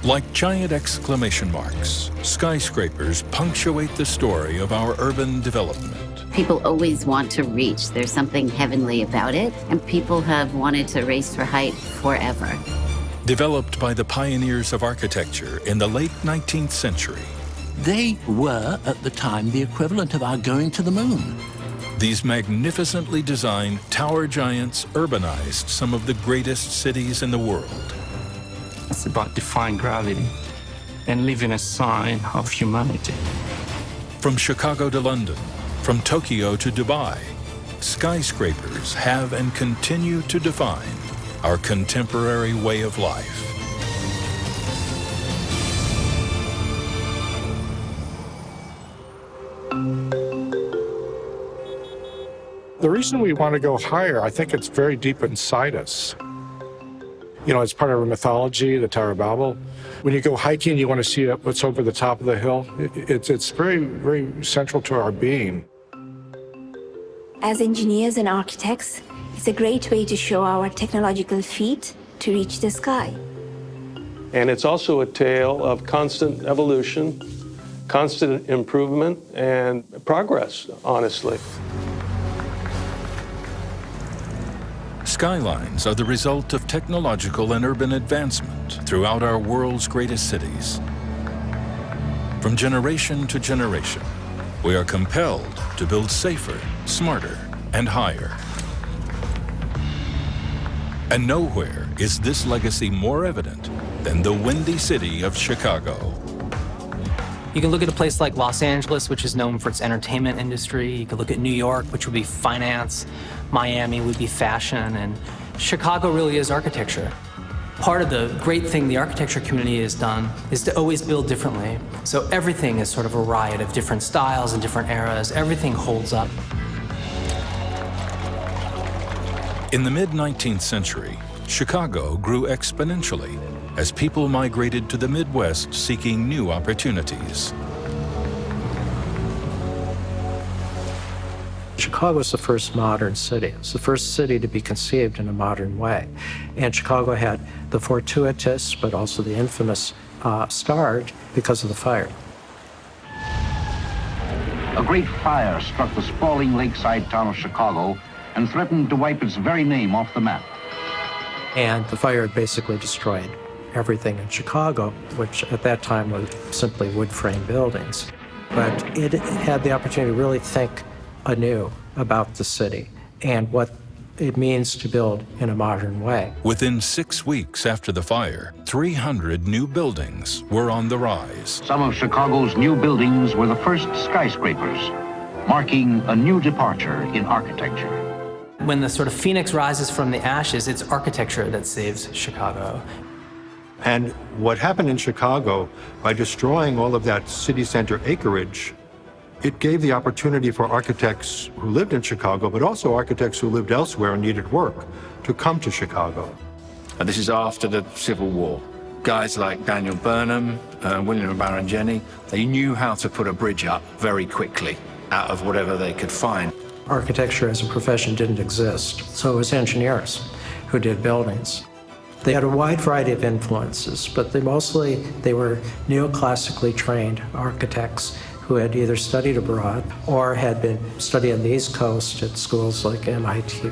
Like giant exclamation marks, skyscrapers punctuate the story of our urban development. People always want to reach. There's something heavenly about it, and people have wanted to race for height forever. Developed by the pioneers of architecture in the late 19th century. They were, at the time, the equivalent of our going to the moon. These magnificently designed tower giants urbanized some of the greatest cities in the world. It's about defying gravity and leaving a sign of humanity. From Chicago to London, from Tokyo to Dubai, skyscrapers have and continue to define our contemporary way of life. The reason we want to go higher, I think it's very deep inside us. You know, it's part of our mythology, the Tower of Babel. When you go hiking, you want to see what's over the top of the hill. It's very, very central to our being. As engineers and architects, it's a great way to show our technological feat to reach the sky. And it's also a tale of constant evolution, constant improvement, and progress, honestly. Skylines are the result of technological and urban advancement throughout our world's greatest cities. From generation to generation, we are compelled to build safer, smarter, and higher. And nowhere is this legacy more evident than the windy city of Chicago. You can look at a place like Los Angeles, which is known for its entertainment industry. You could look at New York, which would be finance. Miami would be fashion. And Chicago really is architecture. Part of the great thing the architecture community has done is to always build differently. So everything is sort of a riot of different styles and different eras. Everything holds up. In the mid-19th century, Chicago grew exponentially as people migrated to the Midwest seeking new opportunities. Chicago was the first modern city. It was the first city to be conceived in a modern way. And Chicago had the fortuitous, but also the infamous start because of the fire. A great fire struck the sprawling lakeside town of Chicago and threatened to wipe its very name off the map. And the fire had basically destroyed everything in Chicago, which at that time were simply wood frame buildings. But it had the opportunity to really think anew about the city and what it means to build in a modern way. Within 6 weeks after the fire, 300 new buildings were on the rise. Some of Chicago's new buildings were the first skyscrapers, marking a new departure in architecture. When the sort of phoenix rises from the ashes, it's architecture that saves Chicago. And what happened in Chicago, by destroying all of that city center acreage, it gave the opportunity for architects who lived in Chicago, but also architects who lived elsewhere and needed work, to come to Chicago. And this is after the Civil War. Guys like Daniel Burnham, William Barangeni, they knew how to put a bridge up very quickly out of whatever they could find. Architecture as a profession didn't exist, so it was engineers who did buildings. They had a wide variety of influences, but they were neoclassically trained architects who had either studied abroad or had been studying on the East Coast at schools like MIT.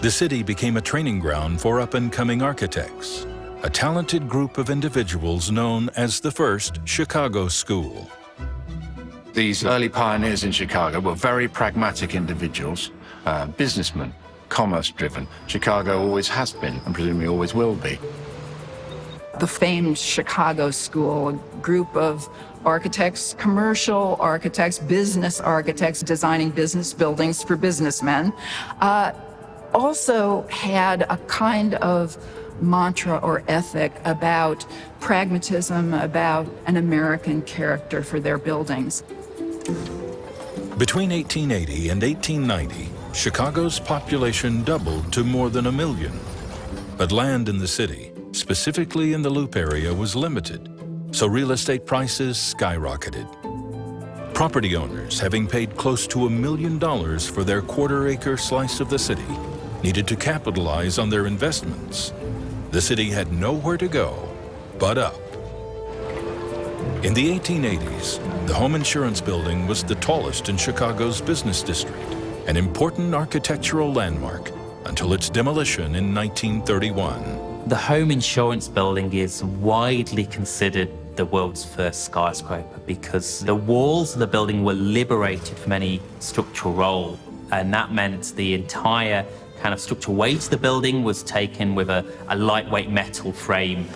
The city became a training ground for up-and-coming architects, a talented group of individuals known as the first Chicago School. These early pioneers in Chicago were very pragmatic individuals, businessmen, commerce-driven. Chicago always has been, and presumably always will be. The famed Chicago School, a group of architects, commercial architects, business architects designing business buildings for businessmen, also had a kind of mantra or ethic about pragmatism, about an American character for their buildings. Between 1880 and 1890, Chicago's population doubled to more than 1 million. But land in the city, specifically in the Loop area, was limited, so real estate prices skyrocketed. Property owners, having paid close to $1 million for their quarter-acre slice of the city, needed to capitalize on their investments. The city had nowhere to go but up. In the 1880s, the home insurance building was the tallest in Chicago's business district, an important architectural landmark until its demolition in 1931. The home insurance building is widely considered the world's first skyscraper because the walls of the building were liberated from any structural role. And that meant the entire kind of structural weight of the building was taken with a lightweight metal frame.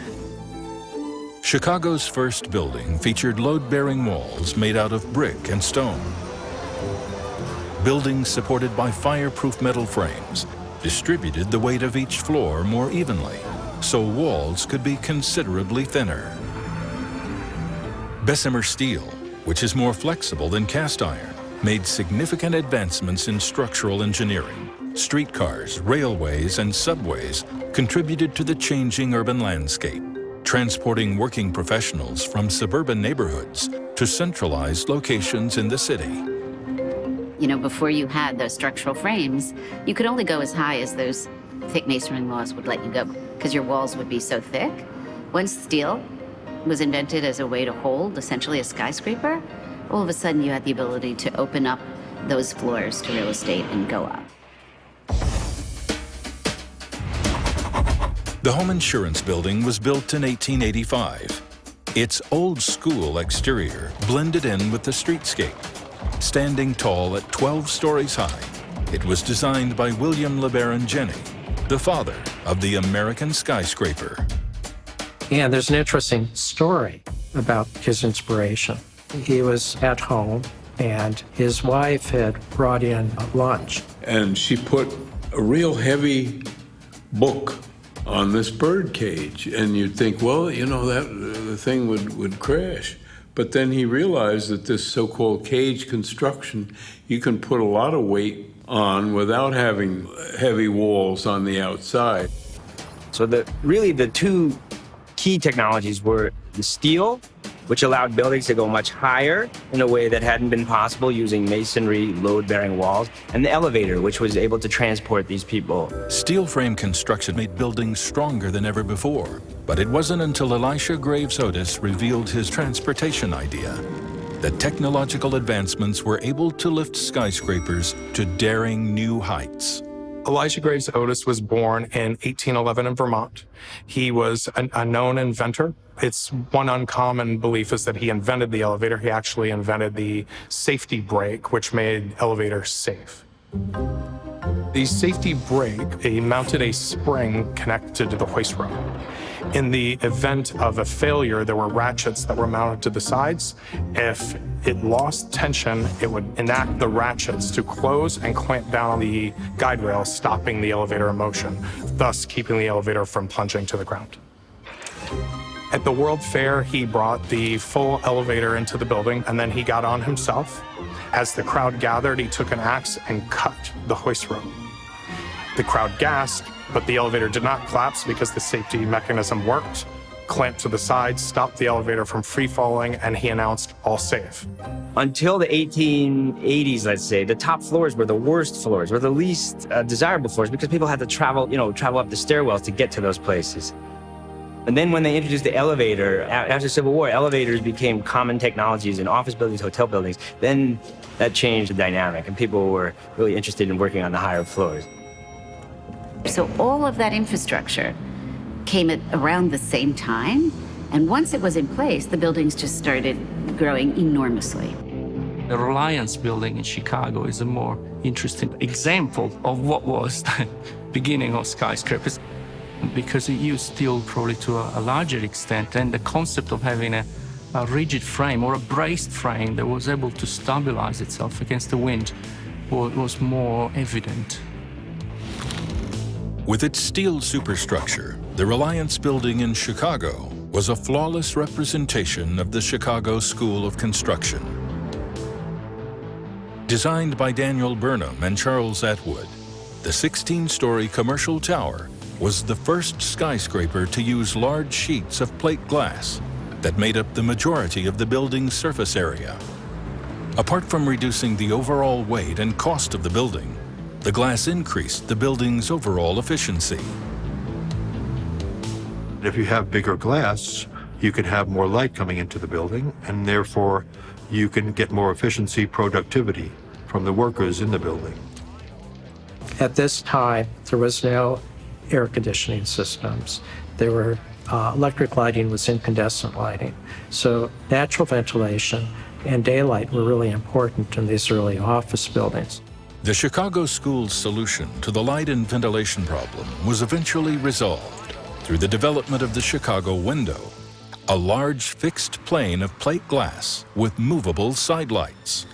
Chicago's first building featured load-bearing walls made out of brick and stone. Buildings supported by fireproof metal frames distributed the weight of each floor more evenly, so walls could be considerably thinner. Bessemer steel, which is more flexible than cast iron, made significant advancements in structural engineering. Streetcars, railways, and subways contributed to the changing urban landscape, transporting working professionals from suburban neighborhoods to centralized locations in the city. You know, before you had those structural frames, you could only go as high as those thick masonry laws would let you go because your walls would be so thick. Once steel was invented as a way to hold essentially a skyscraper, all of a sudden you had the ability to open up those floors to real estate and go up. The home insurance building was built in 1885. Its old-school exterior blended in with the streetscape. Standing tall at 12 stories high, it was designed by William LeBaron Jenney, the father of the American skyscraper. And there's an interesting story about his inspiration. He was at home, and his wife had brought in lunch. And she put a real heavy book on this bird cage. And you'd think, well, you know, that the thing would crash. But then he realized that this so-called cage construction, you can put a lot of weight on without having heavy walls on the outside. So really the two key technologies were the steel, which allowed buildings to go much higher in a way that hadn't been possible using masonry load-bearing walls, and the elevator, which was able to transport these people. Steel frame construction made buildings stronger than ever before, but it wasn't until Elisha Graves Otis revealed his transportation idea that technological advancements were able to lift skyscrapers to daring new heights. Elisha Graves Otis was born in 1811 in Vermont. He was a known inventor. It's one uncommon belief is that he invented the elevator. He actually invented the safety brake, which made elevators safe. The safety brake, he mounted a spring connected to the hoist rope. In the event of a failure, there were ratchets that were mounted to the sides. If it lost tension, it would enact the ratchets to close and clamp down on the guide rail, stopping the elevator in motion, thus keeping the elevator from plunging to the ground. At the World Fair, he brought the full elevator into the building, and then he got on himself. As the crowd gathered, he took an axe and cut the hoist rope. The crowd gasped, but the elevator did not collapse because the safety mechanism worked, clamped to the sides, stopped the elevator from free-falling, and he announced, all safe. Until the 1880s, let's say, the top floors were the worst floors, were the least desirable floors because people had to travel up the stairwells to get to those places. And then when they introduced the elevator, after the Civil War, elevators became common technologies in office buildings, hotel buildings. Then that changed the dynamic, and people were really interested in working on the higher floors. So all of that infrastructure came at around the same time, and once it was in place, the buildings just started growing enormously. The Reliance building in Chicago is a more interesting example of what was the beginning of skyscrapers, because it used steel probably to a larger extent, and the concept of having a rigid frame or a braced frame that was able to stabilize itself against the wind was more evident. With its steel superstructure, the Reliance building in Chicago was a flawless representation of the Chicago School of Construction. Designed by Daniel Burnham and Charles Atwood, the 16-story commercial tower was the first skyscraper to use large sheets of plate glass that made up the majority of the building's surface area. Apart from reducing the overall weight and cost of the building, the glass increased the building's overall efficiency. If you have bigger glass, you can have more light coming into the building, and therefore you can get more efficiency, productivity from the workers in the building. At this time, there was no air conditioning systems. There were electric lighting was incandescent lighting. So natural ventilation and daylight were really important in these early office buildings. The Chicago School's solution to the light and ventilation problem was eventually resolved through the development of the Chicago window, a large fixed plane of plate glass with movable sidelights.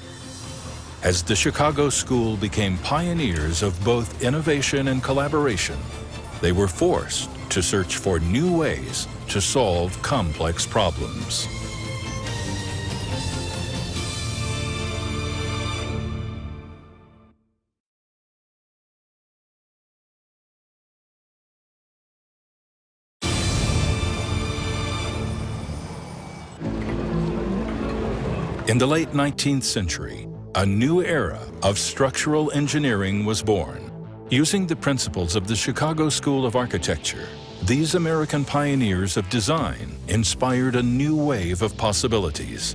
As the Chicago School became pioneers of both innovation and collaboration, they were forced to search for new ways to solve complex problems. In the late 19th century, a new era of structural engineering was born. Using the principles of the Chicago School of Architecture, these American pioneers of design inspired a new wave of possibilities,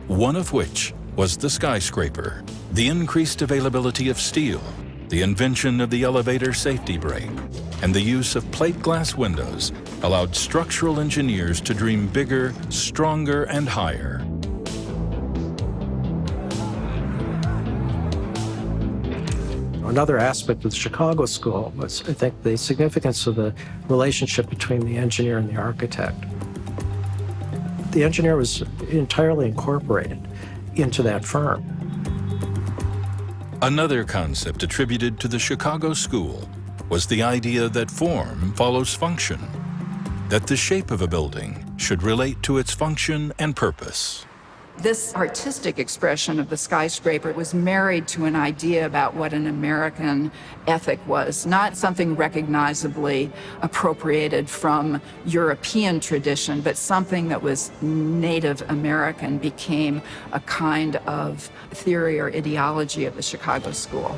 one of which was the skyscraper, the increased availability of steel, the invention of the elevator safety brake, and the use of plate glass windows allowed structural engineers to dream bigger, stronger, and higher. Another aspect of the Chicago School was, I think, the significance of the relationship between the engineer and the architect. The engineer was entirely incorporated into that firm. Another concept attributed to the Chicago School was the idea that form follows function, that the shape of a building should relate to its function and purpose. This artistic expression of the skyscraper was married to an idea about what an American ethic was, not something recognizably appropriated from European tradition, but something that was Native American became a kind of theory or ideology of the Chicago School.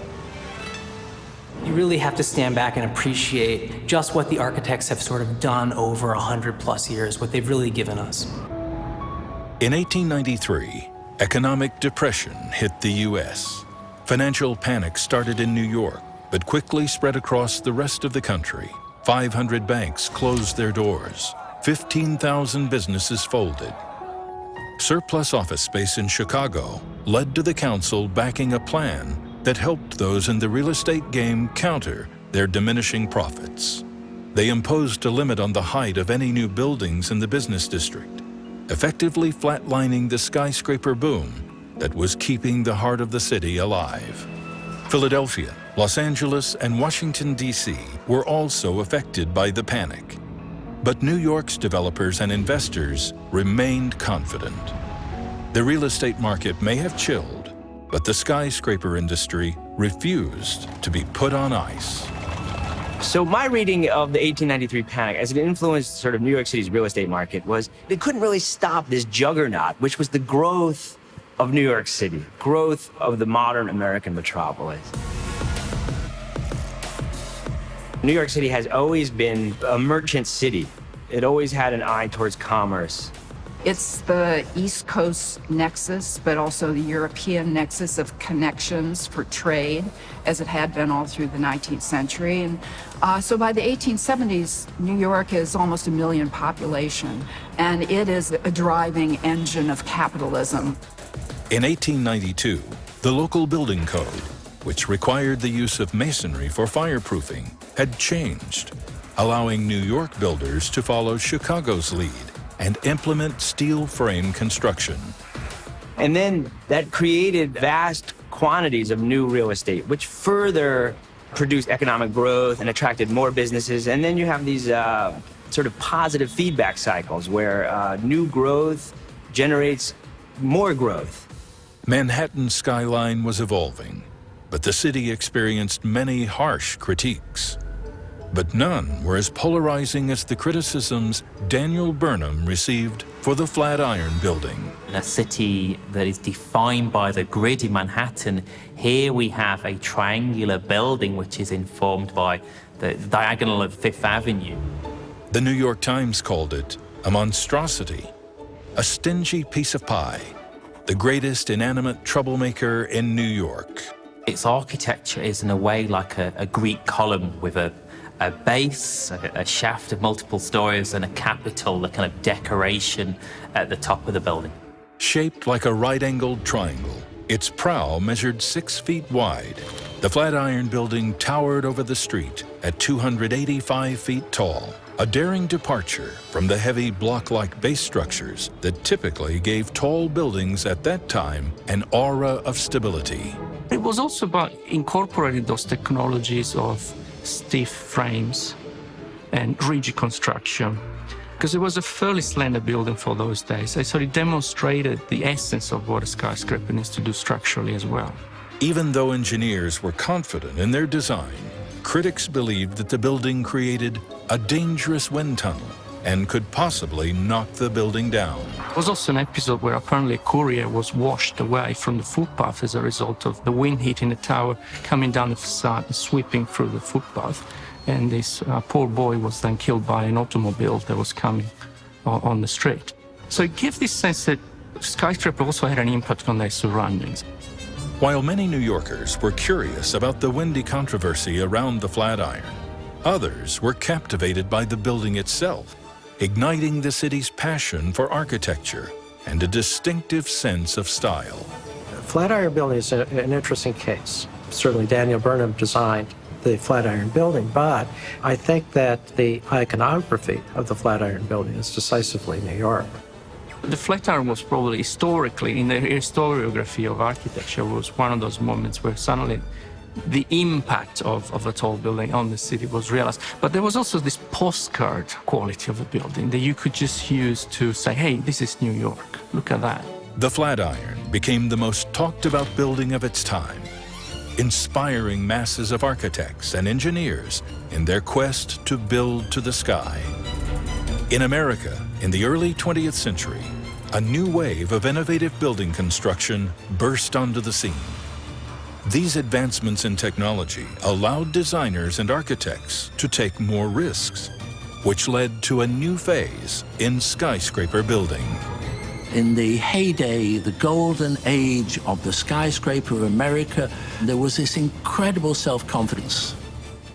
You really have to stand back and appreciate just what the architects have sort of done over 100+ years, what they've really given us. In 1893, economic depression hit the U.S. Financial panic started in New York, but quickly spread across the rest of the country. 500 banks closed their doors. 15,000 businesses folded. Surplus office space in Chicago led to the council backing a plan that helped those in the real estate game counter their diminishing profits. They imposed a limit on the height of any new buildings in the business district, effectively flatlining the skyscraper boom that was keeping the heart of the city alive. Philadelphia, Los Angeles, and Washington, D.C. were also affected by the panic. But New York's developers and investors remained confident. The real estate market may have chilled, but the skyscraper industry refused to be put on ice. So my reading of the 1893 panic as it influenced sort of New York City's real estate market was it couldn't really stop this juggernaut, which was the growth of New York City, growth of the modern American metropolis. New York City has always been a merchant city. It always had an eye towards commerce. It's the East Coast nexus, but also the European nexus of connections for trade, as it had been all through the 19th century. And so by the 1870s, New York is almost 1 million population, and it is a driving engine of capitalism. In 1892, the local building code, which required the use of masonry for fireproofing, had changed, allowing New York builders to follow Chicago's lead and implement steel frame construction. And then that created vast quantities of new real estate, which further produced economic growth and attracted more businesses. And then you have these sort of positive feedback cycles where new growth generates more growth. Manhattan's skyline was evolving, but the city experienced many harsh critiques. But none were as polarizing as the criticisms Daniel Burnham received for the Flatiron Building. In a city that is defined by the grid in Manhattan, here we have a triangular building which is informed by the diagonal of Fifth Avenue. The New York Times called it a monstrosity, a stingy piece of pie, the greatest inanimate troublemaker in New York. Its architecture is in a way like a Greek column with a base, a shaft of multiple stories, and a capital, the kind of decoration at the top of the building. Shaped like a right-angled triangle, its prow measured 6 feet wide. The Flatiron Building towered over the street at 285 feet tall, a daring departure from the heavy block-like base structures that typically gave tall buildings at that time an aura of stability. It was also about incorporating those technologies of stiff frames and rigid construction, because it was a fairly slender building for those days. So it demonstrated the essence of what a skyscraper needs to do structurally as well. Even though engineers were confident in their design, critics believed that the building created a dangerous wind tunnel and could possibly knock the building down. There was also an episode where apparently a courier was washed away from the footpath as a result of the wind hitting the tower, coming down the facade and sweeping through the footpath. And this poor boy was then killed by an automobile that was coming on the street. So it gives this sense that skyscraper also had an impact on their surroundings. While many New Yorkers were curious about the windy controversy around the Flatiron, others were captivated by the building itself, igniting the city's passion for architecture and a distinctive sense of style. Flatiron Building is an interesting case. Certainly Daniel Burnham designed the Flatiron Building, but I think that the iconography of the Flatiron Building is decisively New York. The Flatiron was probably historically, in the historiography of architecture, was one of those moments where suddenly the impact of a tall building on the city was realized. But there was also this postcard quality of the building that you could just use to say, hey, this is New York, look at that. The Flatiron became the most talked about building of its time, inspiring masses of architects and engineers in their quest to build to the sky. In America, in the early 20th century, a new wave of innovative building construction burst onto the scene. These advancements in technology allowed designers and architects to take more risks, which led to a new phase in skyscraper building. In the heyday, the golden age of the skyscraper of America, there was this incredible self-confidence.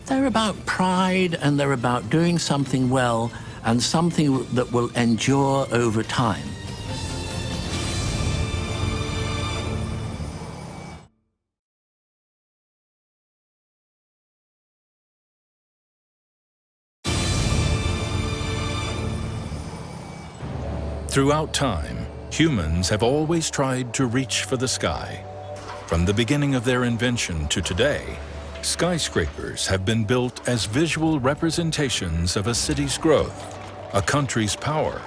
They're about pride and they're about doing something well and something that will endure over time. Throughout time, humans have always tried to reach for the sky. From the beginning of their invention to today, skyscrapers have been built as visual representations of a city's growth, a country's power,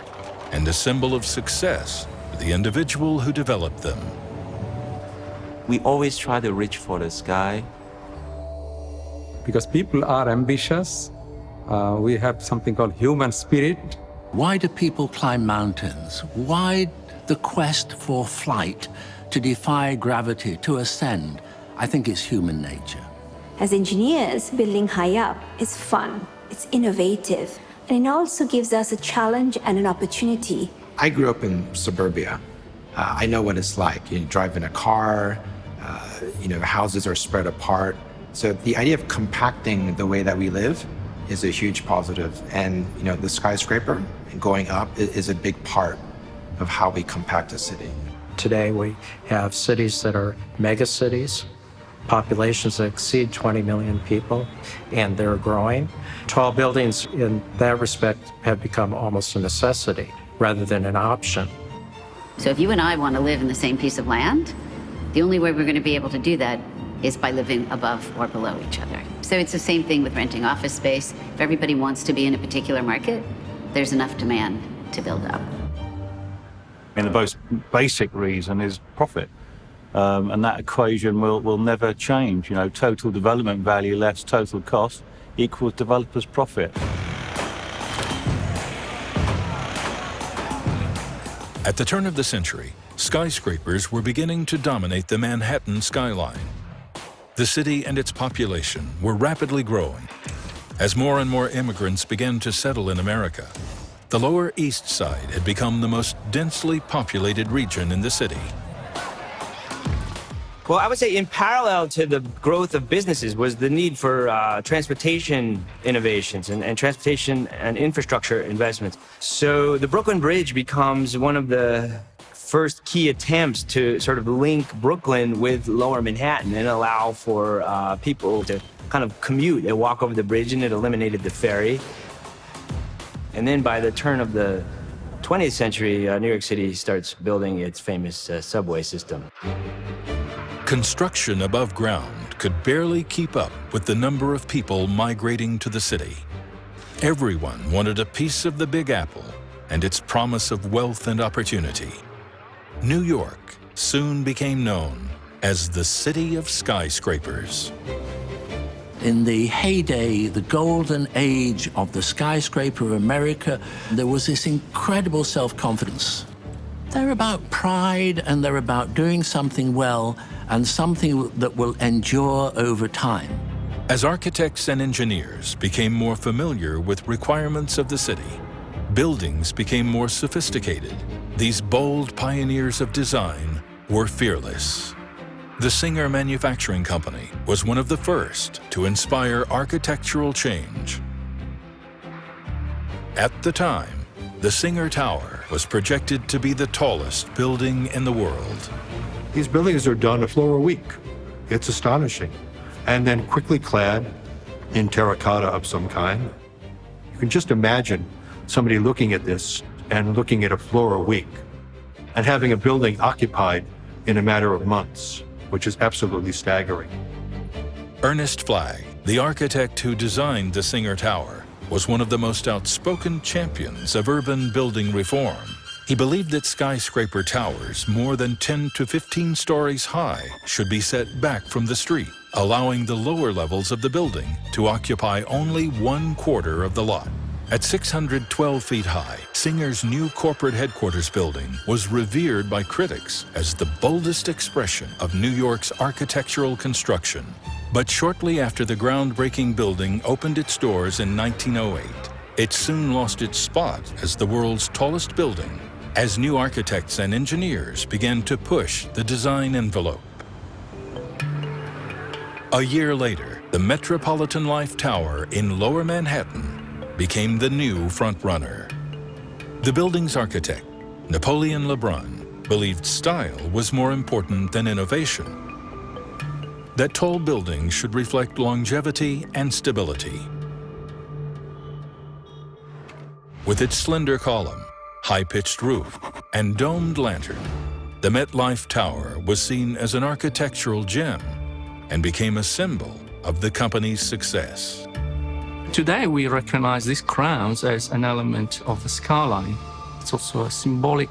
and a symbol of success for the individual who developed them. We always try to reach for the sky. Because people are ambitious. We have something called human spirit. Why do people climb mountains? Why the quest for flight, to defy gravity, to ascend? I think it's human nature. As engineers, building high up is fun, it's innovative, and it also gives us a challenge and an opportunity. I grew up in suburbia. I know what it's like. You drive in a car, houses are spread apart. So the idea of compacting the way that we live is a huge positive. And the skyscraper and going up is a big part of how we compact a city. Today we have cities that are mega cities, populations that exceed 20 million people, and they're growing. Tall buildings in that respect have become almost a necessity rather than an option. So if you and I want to live in the same piece of land, the only way we're going to be able to do that is by living above or below each other. So it's the same thing with renting office space. If everybody wants to be in a particular market, there's enough demand to build up. I mean, the most basic reason is profit. And that equation will never change. Total development value less total cost equals developers' profit. At the turn of the century, skyscrapers were beginning to dominate the Manhattan skyline. The city and its population were rapidly growing. As more and more immigrants began to settle in America, The Lower East Side had become the most densely populated region in the city. Well, I would say in parallel to the growth of businesses was the need for transportation innovations and transportation and infrastructure investments. So the Brooklyn Bridge becomes one of the first key attempts to sort of link Brooklyn with Lower Manhattan and allow for people to kind of commute and walk over the bridge, and it eliminated the ferry. And then by the turn of the 20th century, New York City starts building its famous subway system. Construction above ground could barely keep up with the number of people migrating to the city. Everyone wanted a piece of the Big Apple and its promise of wealth and opportunity. New York soon became known as the city of skyscrapers. In the heyday, the golden age of the skyscraper America, there was this incredible self-confidence. They're about pride, and they're about doing something well and something that will endure over time. As architects and engineers became more familiar with requirements of the city, buildings became more sophisticated. These bold pioneers of design were fearless. The Singer Manufacturing Company was one of the first to inspire architectural change. At the time, the Singer Tower was projected to be the tallest building in the world. These buildings are done a floor a week. It's astonishing. And then quickly clad in terracotta of some kind. You can just imagine somebody looking at this and looking at a floor a week and having a building occupied in a matter of months, which is absolutely staggering. Ernest Flagg, the architect who designed the Singer Tower, was one of the most outspoken champions of urban building reform. He believed that skyscraper towers more than 10 to 15 stories high should be set back from the street, allowing the lower levels of the building to occupy only 1/4 of the lot. At 612 feet high, Singer's new corporate headquarters building was revered by critics as the boldest expression of New York's architectural construction. But shortly after the groundbreaking building opened its doors in 1908, it soon lost its spot as the world's tallest building, as new architects and engineers began to push the design envelope. A year later, the Metropolitan Life Tower in Lower Manhattan became the new frontrunner. The building's architect, Napoleon Lebrun, believed style was more important than innovation, that tall buildings should reflect longevity and stability. With its slender column, high-pitched roof, and domed lantern, the MetLife Tower was seen as an architectural gem and became a symbol of the company's success. Today, we recognize these crowns as an element of the skyline. It's also a symbolic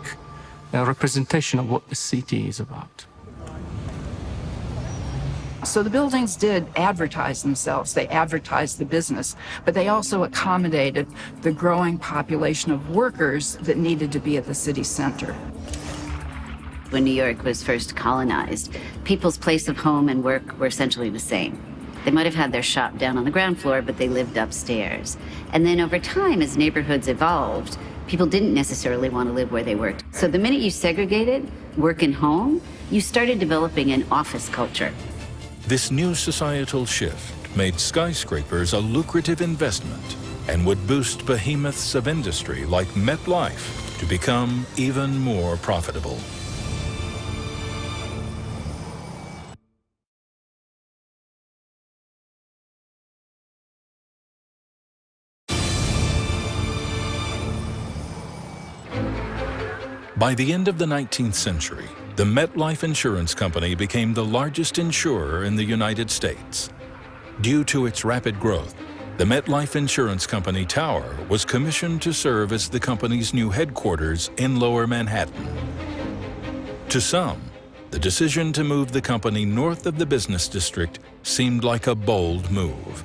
representation of what the city is about. So the buildings did advertise themselves. They advertised the business, but they also accommodated the growing population of workers that needed to be at the city center. When New York was first colonized, people's place of home and work were essentially the same. They might have had their shop down on the ground floor, but they lived upstairs. And then over time, as neighborhoods evolved, people didn't necessarily want to live where they worked. So the minute you segregated work and home, you started developing an office culture. This new societal shift made skyscrapers a lucrative investment and would boost behemoths of industry like MetLife to become even more profitable. By the end of the 19th century, the MetLife Insurance Company became the largest insurer in the United States. Due to its rapid growth, the MetLife Insurance Company Tower was commissioned to serve as the company's new headquarters in Lower Manhattan. To some, the decision to move the company north of the business district seemed like a bold move,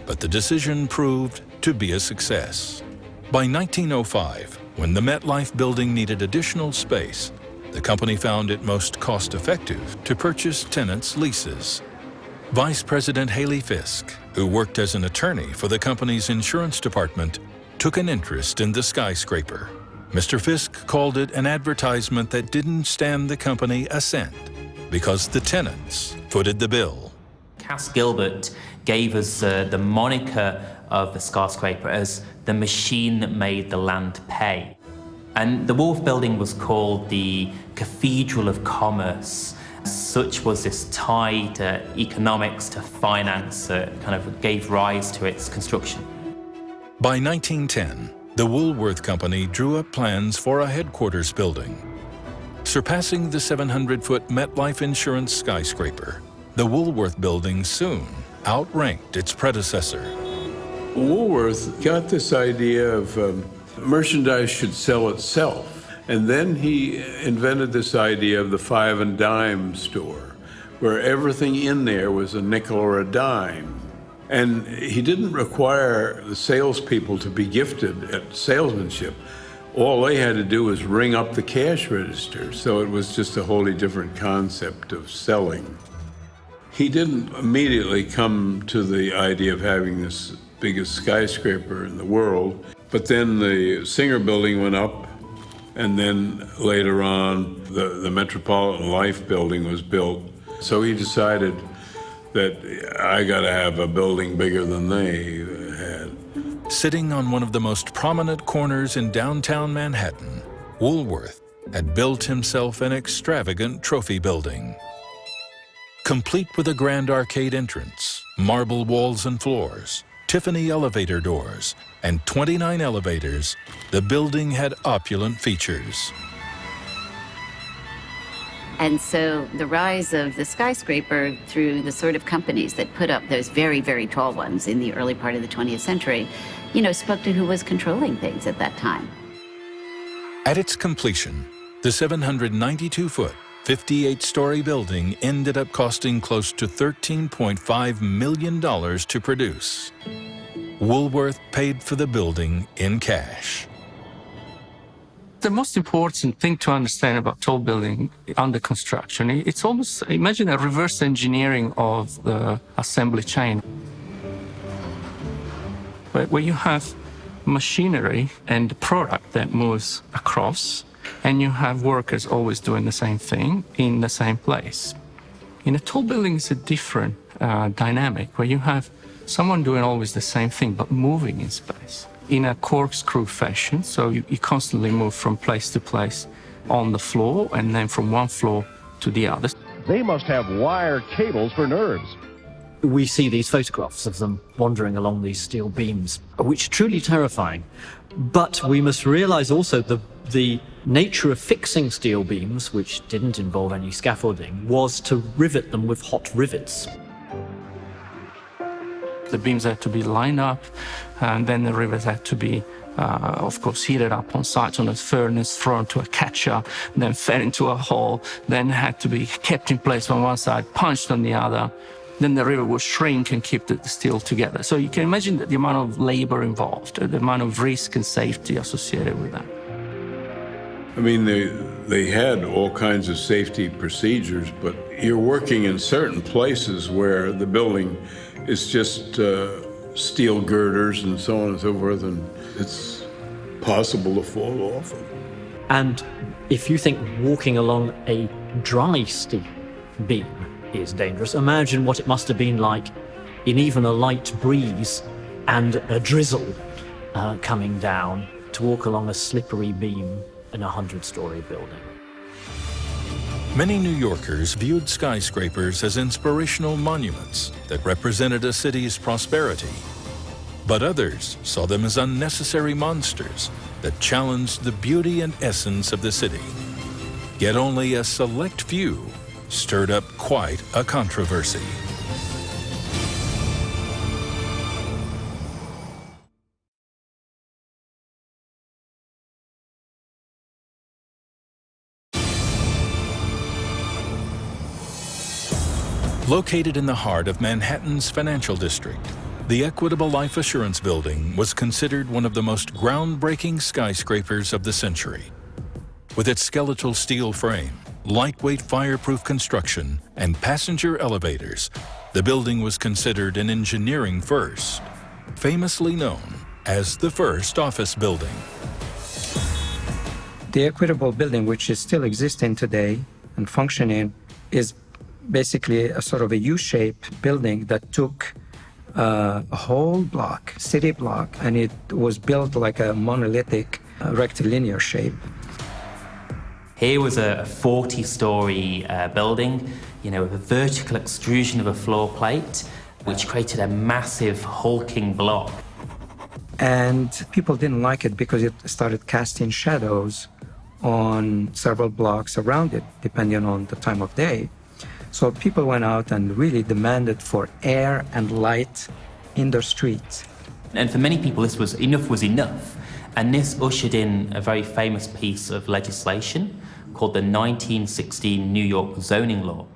but the decision proved to be a success. By 1905, when the MetLife building needed additional space, the company found it most cost-effective to purchase tenants' leases. Vice President Haley Fisk, who worked as an attorney for the company's insurance department, took an interest in the skyscraper. Mr. Fisk called it an advertisement that didn't stand the company a cent because the tenants footed the bill. Cass Gilbert gave us the moniker of the skyscraper as the machine that made the land pay. And the Wharf building was called the Cathedral of Commerce. Such was this tie to economics, to finance, kind of gave rise to its construction. By 1910, the Woolworth Company drew up plans for a headquarters building. Surpassing the 700-foot MetLife Insurance skyscraper, the Woolworth building soon outranked its predecessor. Woolworth got this idea of merchandise should sell itself. And then he invented this idea of the 5 and dime store, where everything in there was a nickel or a dime. And he didn't require the salespeople to be gifted at salesmanship. All they had to do was ring up the cash register. So it was just a wholly different concept of selling. He didn't immediately come to the idea of having this biggest skyscraper in the world, but then the Singer building went up, and then later on the Metropolitan Life building was built. So he decided that I gotta have a building bigger than they had. Sitting on one of the most prominent corners in downtown Manhattan, Woolworth had built himself an extravagant trophy building. Complete with a grand arcade entrance, marble walls and floors, Tiffany elevator doors, and 29 elevators, the building had opulent features. And so the rise of the skyscraper through the sort of companies that put up those very, very tall ones in the early part of the 20th century, spoke to who was controlling things at that time. At its completion, the 792-foot, 58-story building ended up costing close to $13.5 million to produce. Woolworth paid for the building in cash. The most important thing to understand about tall building under construction, it's almost, imagine a reverse engineering of the assembly chain. Where you have machinery and product that moves across, and you have workers always doing the same thing in the same place. In a tall building, it's a different dynamic, where you have someone doing always the same thing, but moving in space in a corkscrew fashion. So you constantly move from place to place on the floor, and then from one floor to the other. They must have wire cables for nerves. We see these photographs of them wandering along these steel beams, which are truly terrifying. But we must realize also the nature of fixing steel beams, which didn't involve any scaffolding, was to rivet them with hot rivets. The beams had to be lined up, and then the rivets had to be, of course, heated up on site on a furnace, thrown to a catcher, then fed into a hole, then had to be kept in place on one side, punched on the other. Then the rivet would shrink and keep the steel together. So you can imagine the amount of labor involved, the amount of risk and safety associated with that. I mean, they had all kinds of safety procedures, but you're working in certain places where the building is just steel girders and so on and so forth, and it's possible to fall off of. And if you think walking along a dry steel beam is dangerous, imagine what it must have been like in even a light breeze and a drizzle coming down to walk along a slippery beam in a 100-story building. Many New Yorkers viewed skyscrapers as inspirational monuments that represented a city's prosperity. But others saw them as unnecessary monsters that challenged the beauty and essence of the city. Yet only a select few stirred up quite a controversy. Located in the heart of Manhattan's financial district, the Equitable Life Assurance Building was considered one of the most groundbreaking skyscrapers of the century. With its skeletal steel frame, lightweight fireproof construction, and passenger elevators, the building was considered an engineering first. Famously known as the first office building. The Equitable building, which is still existing today and functioning, is basically a sort of a U-shaped building that took a whole block, city block, and it was built like a monolithic rectilinear shape. Here was a 40-story building, with a vertical extrusion of a floor plate, which created a massive hulking block. And people didn't like it because it started casting shadows on several blocks around it, depending on the time of day. So people went out and really demanded for air and light in their streets. And for many people, this was enough. And this ushered in a very famous piece of legislation called the 1916 New York Zoning Law.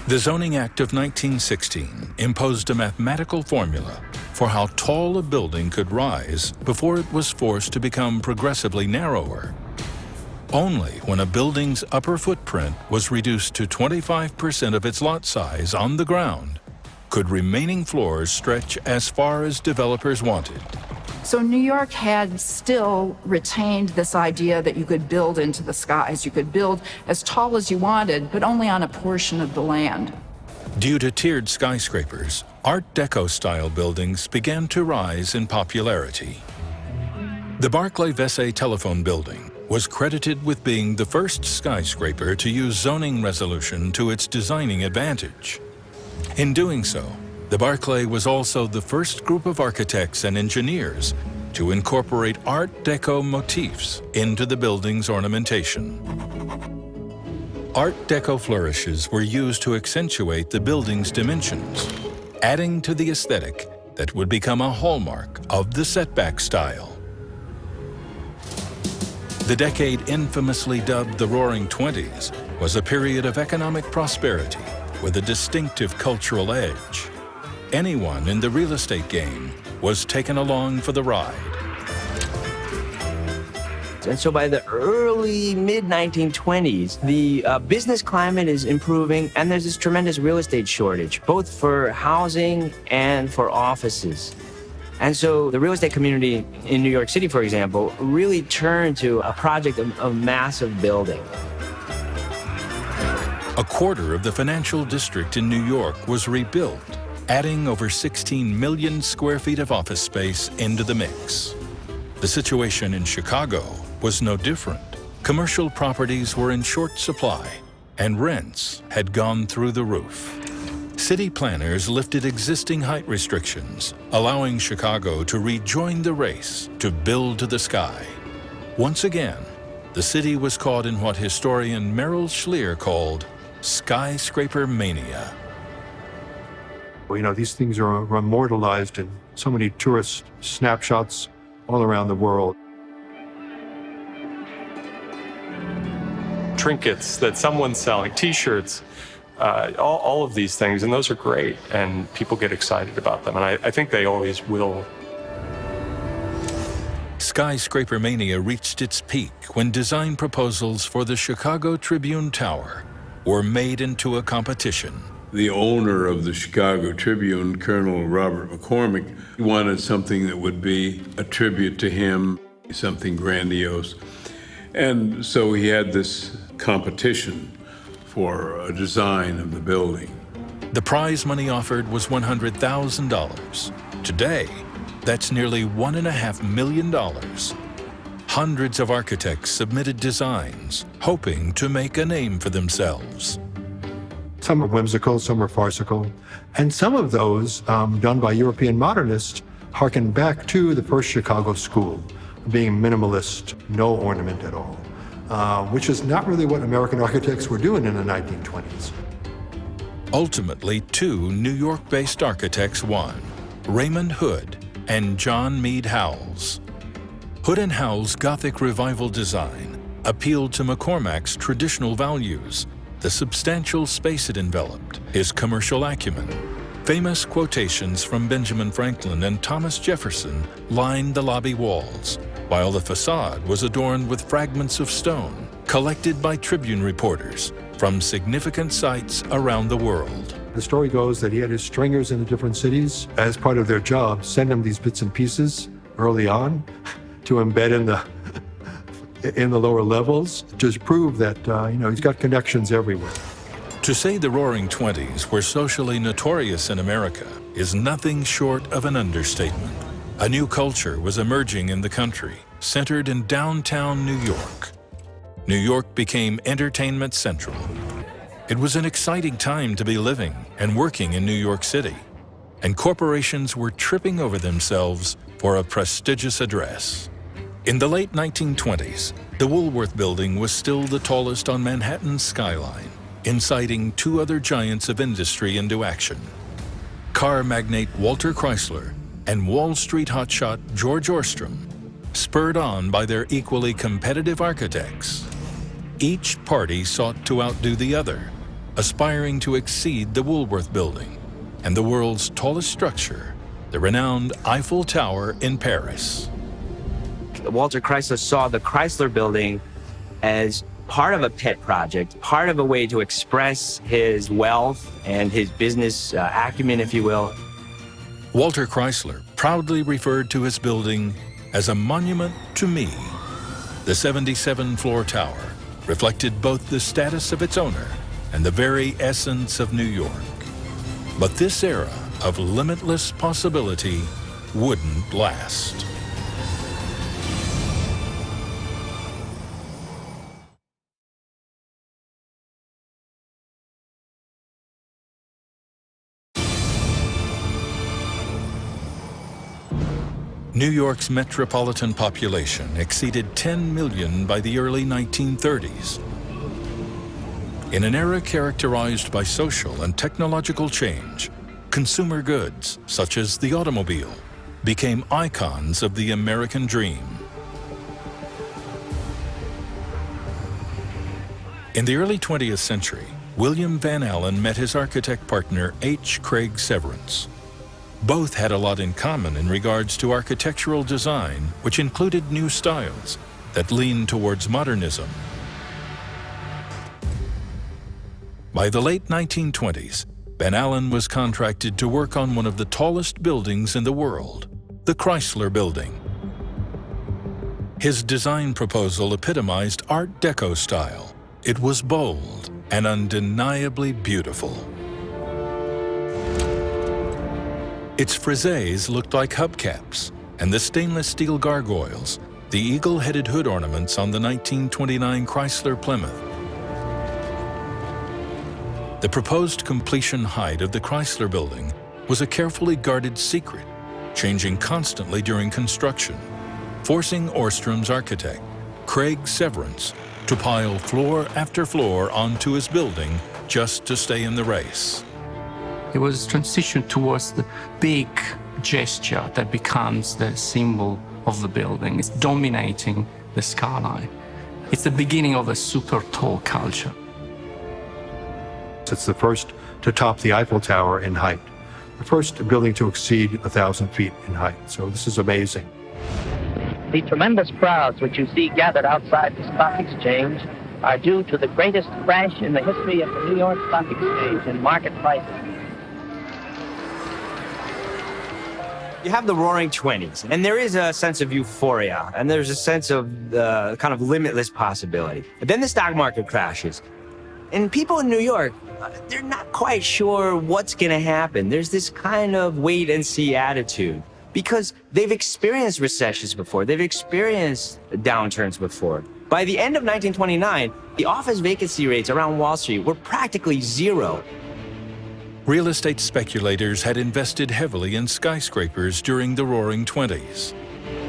The Zoning Act of 1916 imposed a mathematical formula for how tall a building could rise before it was forced to become progressively narrower. Only when a building's upper footprint was reduced to 25% of its lot size on the ground could remaining floors stretch as far as developers wanted. So New York had still retained this idea that you could build into the skies. You could build as tall as you wanted, but only on a portion of the land. Due to tiered skyscrapers, Art Deco-style buildings began to rise in popularity. The Barclay Vesey Telephone Building was credited with being the first skyscraper to use zoning resolution to its designing advantage. In doing so, the Barclay was also the first group of architects and engineers to incorporate Art Deco motifs into the building's ornamentation. Art Deco flourishes were used to accentuate the building's dimensions, adding to the aesthetic that would become a hallmark of the setback style. The decade infamously dubbed the Roaring '20s was a period of economic prosperity with a distinctive cultural edge. Anyone in the real estate game was taken along for the ride. And so by the early, mid-1920s, the business climate is improving, and there's this tremendous real estate shortage, both for housing and for offices. And so the real estate community in New York City, for example, really turned to a project of massive building. A quarter of the financial district in New York was rebuilt, adding over 16 million square feet of office space into the mix. The situation in Chicago was no different. Commercial properties were in short supply, and rents had gone through the roof. City planners lifted existing height restrictions, allowing Chicago to rejoin the race to build to the sky. Once again, the city was caught in what historian Merrill Schleer called skyscraper mania. These things are immortalized in so many tourist snapshots all around the world. Trinkets that someone's selling, T-shirts, all of these things, and those are great, and people get excited about them, and I think they always will. Skyscraper mania reached its peak when design proposals for the Chicago Tribune Tower were made into a competition. The owner of the Chicago Tribune, Colonel Robert McCormick, wanted something that would be a tribute to him, something grandiose. And so he had this competition for a design of the building. The prize money offered was $100,000. Today, that's nearly $1.5 million. Hundreds of architects submitted designs, hoping to make a name for themselves. Some are whimsical, some are farcical, and some of those, done by European modernists, harken back to the first Chicago school, being minimalist, no ornament at all, which is not really what American architects were doing in the 1920s. Ultimately, two New York-based architects won, Raymond Hood and John Mead Howells. Hood and Howells' Gothic revival design appealed to McCormack's traditional values, the substantial space it enveloped, his commercial acumen. Famous quotations from Benjamin Franklin and Thomas Jefferson lined the lobby walls, while the facade was adorned with fragments of stone collected by Tribune reporters from significant sites around the world. The story goes that he had his stringers in the different cities, as part of their job, send him these bits and pieces early on to embed in the lower levels, just prove that, he's got connections everywhere. To say the Roaring Twenties were socially notorious in America is nothing short of an understatement. A new culture was emerging in the country, centered in downtown New York. New York became entertainment central. It was an exciting time to be living and working in New York City, and corporations were tripping over themselves for a prestigious address. In the late 1920s, the Woolworth Building was still the tallest on Manhattan's skyline, inciting two other giants of industry into action. Car magnate Walter Chrysler and Wall Street hotshot George Orstrom, spurred on by their equally competitive architects. Each party sought to outdo the other, aspiring to exceed the Woolworth Building and the world's tallest structure, the renowned Eiffel Tower in Paris. Walter Chrysler saw the Chrysler Building as part of a pet project, part of a way to express his wealth and his business acumen, if you will. Walter Chrysler proudly referred to his building as a monument to me. The 77-floor tower reflected both the status of its owner and the very essence of New York. But this era of limitless possibility wouldn't last. New York's metropolitan population exceeded 10 million by the early 1930s. In an era characterized by social and technological change, consumer goods, such as the automobile, became icons of the American dream. In the early 20th century, William Van Allen met his architect partner H. Craig Severance. Both had a lot in common in regards to architectural design, which included new styles that leaned towards modernism. By the late 1920s, Van Allen was contracted to work on one of the tallest buildings in the world, the Chrysler Building. His design proposal epitomized Art Deco style. It was bold and undeniably beautiful. Its friezes looked like hubcaps, and the stainless steel gargoyles, the eagle-headed hood ornaments on the 1929 Chrysler Plymouth. The proposed completion height of the Chrysler Building was a carefully guarded secret, changing constantly during construction, forcing Orstrom's architect, Craig Severance, to pile floor after floor onto his building just to stay in the race. It was transition towards the big gesture that becomes the symbol of the building. It's dominating the skyline. It's the beginning of a super tall culture. It's the first to top the Eiffel Tower in height, the first building to exceed 1,000 feet in height. So this is amazing. The tremendous crowds which you see gathered outside the stock exchange are due to the greatest crash in the history of the New York Stock Exchange in market prices. You have the Roaring Twenties, and there is a sense of euphoria, and there's a sense of kind of limitless possibility. But then the stock market crashes, and people in New York, they're not quite sure what's going to happen. There's this kind of wait-and-see attitude, because they've experienced recessions before. They've experienced downturns before. By the end of 1929, the office vacancy rates around Wall Street were practically zero. Real estate speculators had invested heavily in skyscrapers during the Roaring Twenties.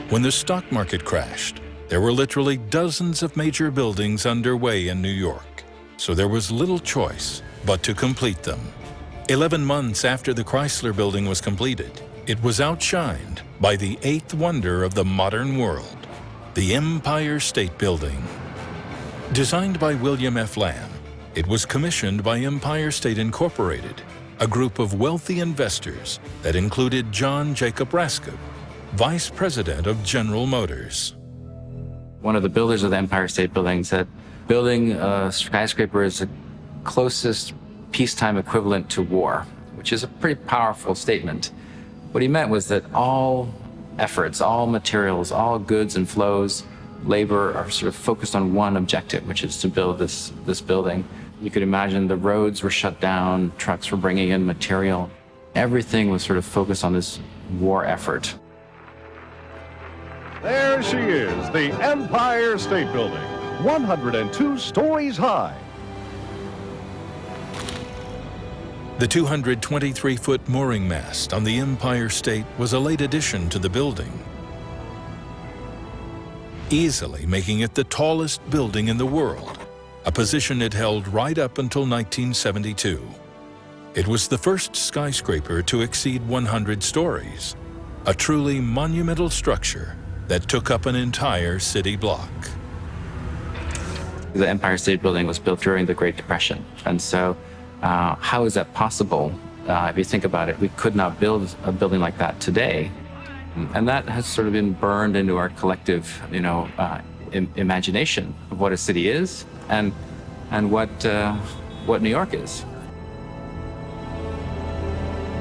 When the stock market crashed, there were literally dozens of major buildings underway in New York, so there was little choice but to complete them. 11 months after the Chrysler Building was completed, it was outshined by the eighth wonder of the modern world, the Empire State Building. Designed by William F. Lamb, it was commissioned by Empire State Incorporated, a group of wealthy investors that included John Jacob Raskin, Vice President of General Motors. One of the builders of the Empire State Building said, building a skyscraper is the closest peacetime equivalent to war, which is a pretty powerful statement. What he meant was that all efforts, all materials, all goods and flows, labor are sort of focused on one objective, which is to build this building. You could imagine the roads were shut down, trucks were bringing in material. Everything was sort of focused on this war effort. There she is, the Empire State Building, 102 stories high. The 223-foot mooring mast on the Empire State was a late addition to the building, easily making it the tallest building in the world, a position it held right up until 1972. It was the first skyscraper to exceed 100 stories, a truly monumental structure that took up an entire city block. The Empire State Building was built during the Great Depression, and so how is that possible? If you think about it, we could not build a building like that today. And that has sort of been burned into our collective, imagination of what a city is and what New York is.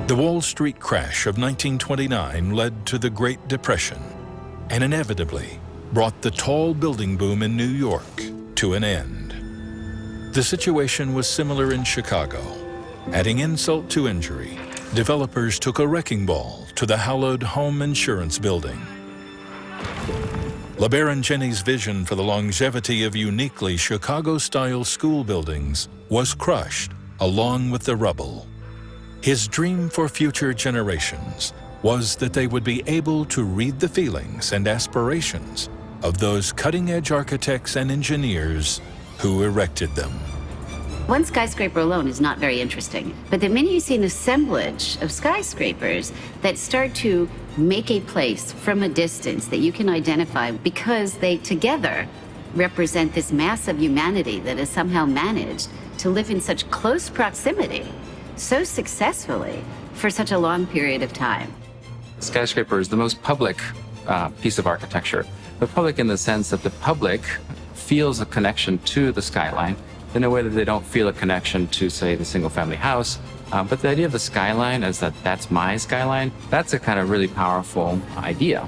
The Wall Street crash of 1929 led to the Great Depression and inevitably brought the tall building boom in New York to an end. The situation was similar in Chicago. Adding insult to injury, developers took a wrecking ball to the hallowed home insurance building. LeBaron Jenney's vision for the longevity of uniquely Chicago-style school buildings was crushed along with the rubble. His dream for future generations was that they would be able to read the feelings and aspirations of those cutting-edge architects and engineers who erected them. One skyscraper alone is not very interesting, but the minute you see an assemblage of skyscrapers that start to make a place from a distance that you can identify because they together represent this mass of humanity that has somehow managed to live in such close proximity so successfully for such a long period of time. Skyscraper is the most public piece of architecture. The public in the sense that the public feels a connection to the skyline in a way that they don't feel a connection to, say, the single-family house. But the idea of the skyline as that's my skyline, that's a kind of really powerful idea.